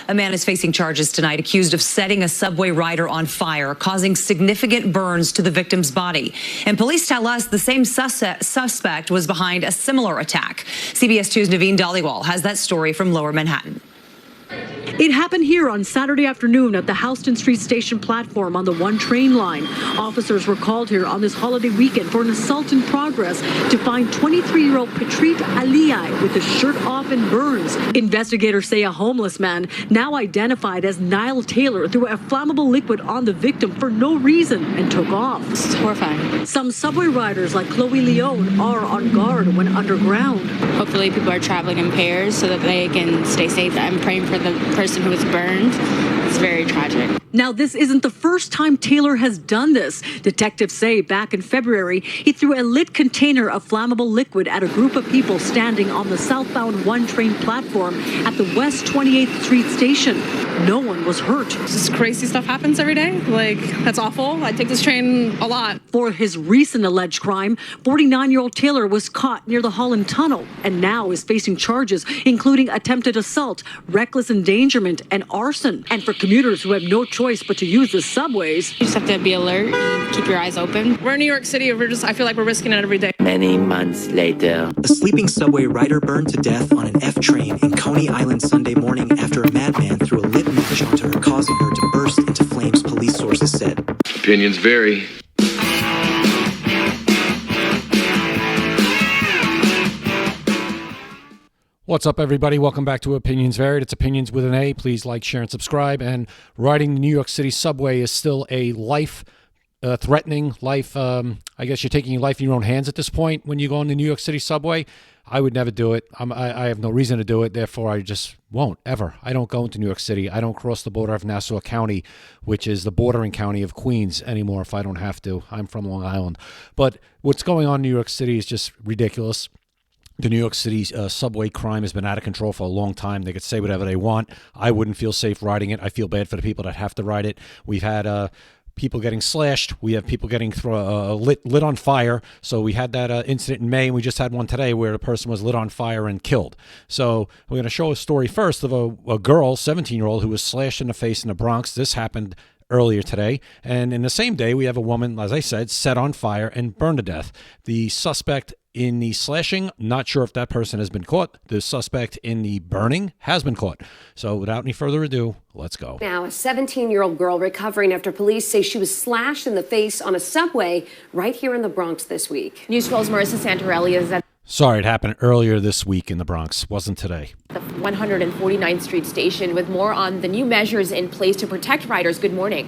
A man is facing charges tonight accused of setting a subway rider on fire, causing significant burns to the victim's body. And police tell us the same suspect was behind a similar attack. CBS 2's Naveen Dhaliwal has that story from Lower Manhattan. It happened here on Saturday afternoon at the Houston Street Station platform on the 1 train line. Officers were called here on this holiday weekend for an assault in progress to find 23-year-old Patrit Aliyai with his shirt off and burns. Investigators say a homeless man, now identified as Niall Taylor, threw a flammable liquid on the victim for no reason and took off. It's horrifying. Some subway riders like Chloe Leone are on guard when underground. Hopefully people are traveling in pairs so that they can stay safe. I'm praying for the person who was burned. It's very tragic. Now, this isn't the first time Taylor has done this. Detectives say back in February, he threw a lit container of flammable liquid at a group of people standing on the southbound 1 train platform at the West 28th Street station. No one was hurt. This crazy stuff happens every day. That's awful. I take this train a lot. For his recent alleged crime, 49-year-old Taylor was caught near the Holland Tunnel and now is facing charges, including attempted assault, reckless endangerment, and arson. And for commuters who have no choice but to use the subways, You just have to be alert and keep your eyes open. We're in New York City. I feel like we're risking it every day. Many months later, a sleeping subway rider burned to death on an F train in Coney Island Sunday morning after a madman threw a lit match onto her, causing her to burst into flames, police sources said. Opinions vary. What's up, everybody? Welcome back to Opinions Varied. It's Opinions with an A. Please like, share, and subscribe. And riding the New York City subway is still a life-threatening life. I guess you're taking your life in your own hands at this point when you go on the New York City subway. I would never do it. I have no reason to do it. Therefore, I just won't, ever. I don't go into New York City. I don't cross the border of Nassau County, which is the bordering county of Queens, anymore if I don't have to. I'm from Long Island. But what's going on in New York City is just ridiculous. The New York City subway crime has been out of control for a long time. They could say whatever they want. I wouldn't feel safe riding it. I feel bad for the people that have to ride it. We've had people getting slashed. We have people getting lit on fire. So we had that incident in May, and we just had one today where a person was lit on fire and killed. So we're going to show a story first of a girl, 17-year-old, who was slashed in the face in the Bronx. This happened earlier today. And in the same day, we have a woman, as I said, set on fire and burned to death. The suspect in the slashing, not sure if that person has been caught. The suspect in the burning has been caught. So without any further ado, let's go. Now, a 17-year-old girl recovering after police say she was slashed in the face on a subway right here in the Bronx this week. News 12's Marissa Santorelli is at Sorry, it happened earlier this week in the Bronx. Wasn't today. the 149th Street station with more on the new measures in place to protect riders. Good morning.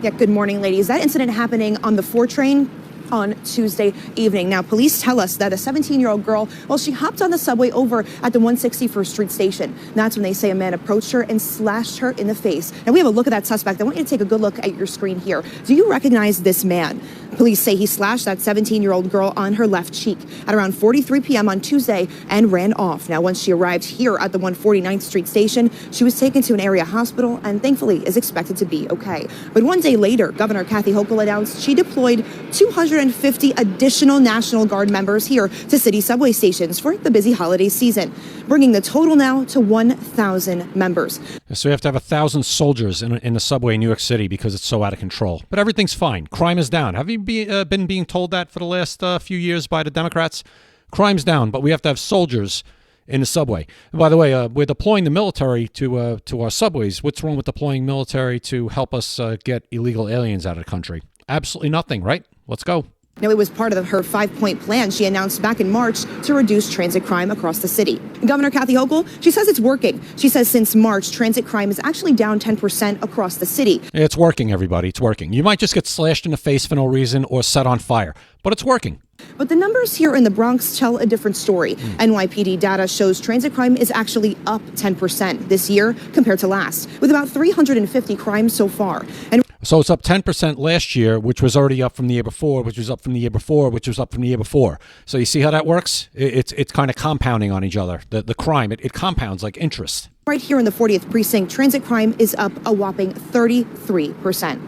Yeah, good morning, ladies. That incident happening on the 4 train on Tuesday evening. Now, police tell us that a 17-year-old girl, well, she hopped on the subway over at the 161st Street station. That's when they say a man approached her and slashed her in the face. Now, we have a look at that suspect. I want you to take a good look at your screen here. Do you recognize this man? Police say he slashed that 17-year-old girl on her left cheek at around 4:43 p.m. on Tuesday and ran off. Now, once she arrived here at the 149th Street station, she was taken to an area hospital and thankfully is expected to be okay. But one day later, Governor Kathy Hochul announced she deployed 250 additional National Guard members here to city subway stations for the busy holiday season, bringing the total now to 1,000 members. So we have to have 1,000 soldiers in the subway in New York City because it's so out of control. But everything's fine. Crime is down. Have you been being told that for the last few years by the Democrats? Crime's down, but we have to have soldiers in the subway. And by the way, we're deploying the military to our subways. What's wrong with deploying military to help us get illegal aliens out of the country? Absolutely nothing, right? Let's go. Now, it was part of her 5-point plan she announced back in March to reduce transit crime across the city. Governor Kathy Hochul, she says it's working. She says since March, transit crime is actually down 10% across the city. It's working, everybody. It's working. You might just get slashed in the face for no reason or set on fire, but it's working. But the numbers here in the Bronx tell a different story. NYPD data shows transit crime is actually up 10% this year compared to last, with about 350 crimes so far. And so it's up 10% last year, which was already up from the year before, which was up from the year before, which was up from the year before. So you see how that works? It's kind of compounding on each other. The crime, it compounds like interest. Right here in the 40th precinct, transit crime is up a whopping 33%.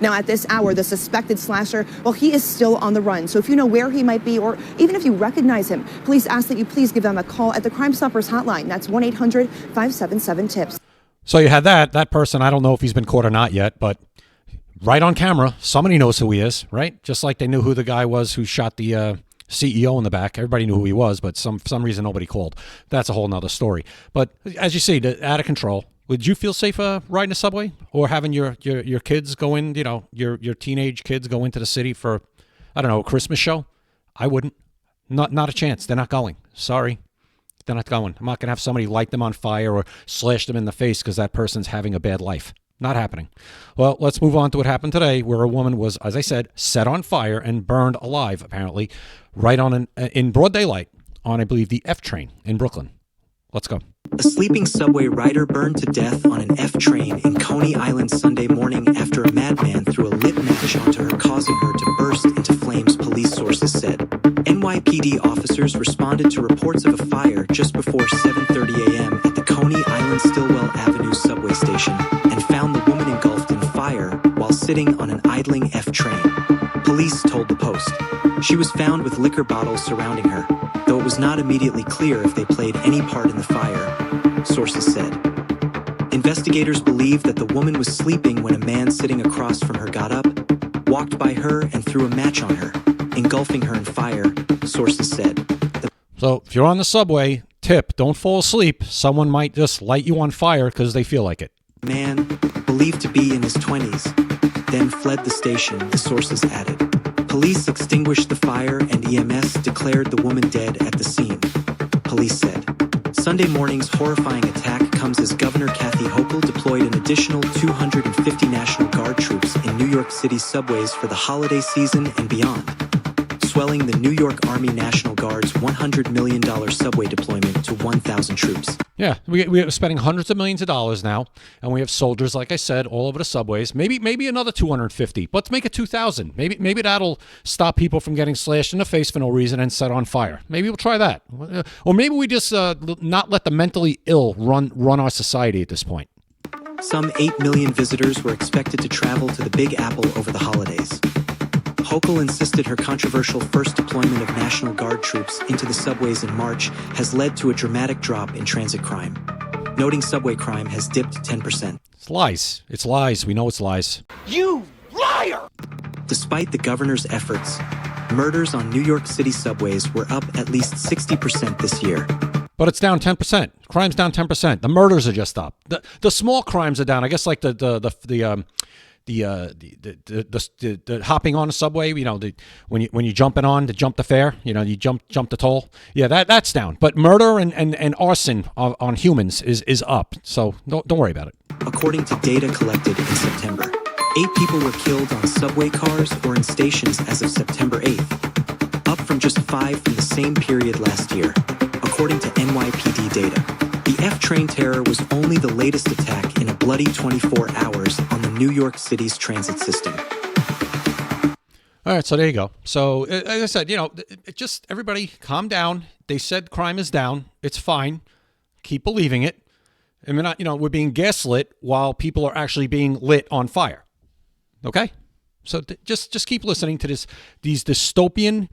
Now, at this hour, the suspected slasher, well, he is still on the run. So if you know where he might be, or even if you recognize him, police ask that you please give them a call at the Crime Stoppers hotline. That's 1-800-577-TIPS. So you had that person. I don't know if he's been caught or not yet, but right on camera, somebody knows who he is, right? Just like they knew who the guy was who shot the CEO in the back. Everybody knew who he was, but for some reason nobody called. That's a whole nother story. But as you see, out of control. Would you feel safer riding a subway or having your kids go in, your teenage kids go into the city for, I don't know, a Christmas show? I wouldn't. Not a chance. They're not going. Sorry. They're not going. I'm not going to have somebody light them on fire or slash them in the face because that person's having a bad life. Not happening. Well, let's move on to what happened today, where a woman was, as I said, set on fire and burned alive, apparently, right in broad daylight on, I believe, the F train in Brooklyn. Let's go. A sleeping subway rider burned to death on an F train in Coney Island Sunday morning after a madman threw a lit match onto her, causing her to burst into flames, police sources said. NYPD officers responded to reports of a fire just before 7:30 a.m. at the Coney Island Stillwell Avenue subway station and found the woman engulfed in fire while sitting on an idling F train. Police told the Post. She was found with liquor bottles surrounding her, though it was not immediately clear if they played any part in the fire, sources said. Investigators believe that the woman was sleeping when a man sitting across from her got up, walked by her, and threw a match on her, engulfing her in fire, sources said. So if you're on the subway, tip, don't fall asleep. Someone might just light you on fire because they feel like it. Man, believed to be in his 20s, then fled the station, the sources added. Police extinguished the fire and EMS declared the woman dead at the scene, police said. Sunday morning's horrifying attack comes as Governor Kathy Hochul deployed an additional 250 National Guard troops in New York City subways for the holiday season and beyond, swelling the New York Army National Guard's $100 million subway deployment to 1,000 troops. Yeah, we are spending hundreds of millions of dollars now, and we have soldiers, like I said, all over the subways. Maybe another 250. Let's make it 2,000. Maybe that'll stop people from getting slashed in the face for no reason and set on fire. Maybe we'll try that. Or maybe we just not let the mentally ill run our society at this point. Some 8 million visitors were expected to travel to the Big Apple over the holidays. Hochul insisted her controversial first deployment of National Guard troops into the subways in March has led to a dramatic drop in transit crime, noting subway crime has dipped 10%. It's lies. It's lies. We know it's lies. You liar! Despite the governor's efforts, murders on New York City subways were up at least 60% this year. But it's down 10%. Crime's down 10%. The murders are just up. The small crimes are down. I guess like the hopping on a subway, when you jumping on to jump the fare, you jump the toll. Yeah, that's down. But murder and arson on humans is up. So don't worry about it. According to data collected in September, 8 people were killed on subway cars or in stations as of September 8th, up from just 5 from the same period last year, according to NYPD data. The F train terror was only the latest attack in a bloody 24 hours on the New York City's transit system. All right, so there you go. So as I said, just everybody calm down. They said crime is down. It's fine. Keep believing it. And we're not, we're being gaslit while people are actually being lit on fire. Okay? So just keep listening to these dystopian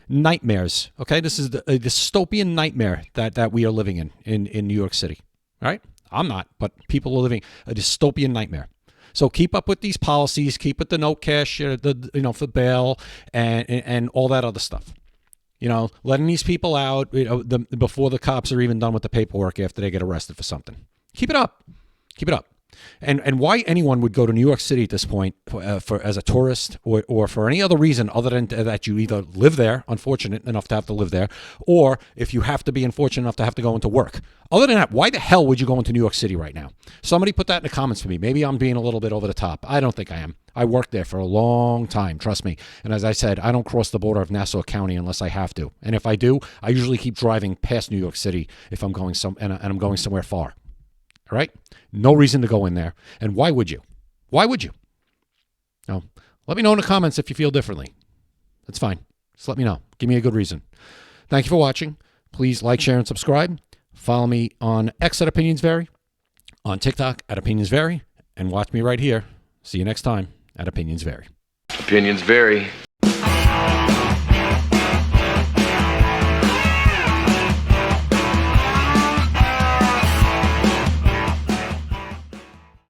nightmares. Okay, this is a dystopian nightmare that we are living in New York City. All right, I'm not, but people are living a dystopian nightmare. So keep up with these policies. Keep with the no cash, for bail and all that other stuff. Letting these people out before the cops are even done with the paperwork after they get arrested for something. Keep it up. Keep it up. And why anyone would go to New York City at this point for as a tourist or for any other reason other than that you either live there, unfortunate enough to have to live there, or if you have to be unfortunate enough to have to go into work. Other than that, why the hell would you go into New York City right now? Somebody put that in the comments for me. Maybe I'm being a little bit over the top. I don't think I am. I worked there for a long time, trust me. And as I said, I don't cross the border of Nassau County unless I have to. And if I do, I usually keep driving past New York City if I'm going and I'm going somewhere far. All right? No reason to go in there. And why would you? Why would you? No. Let me know in the comments if you feel differently. That's fine. Just let me know. Give me a good reason. Thank you for watching. Please like, share, and subscribe. Follow me on X at Apinions Vary, on TikTok at Apinions Vary, and watch me right here. See you next time at Opinions Vary. Opinions vary.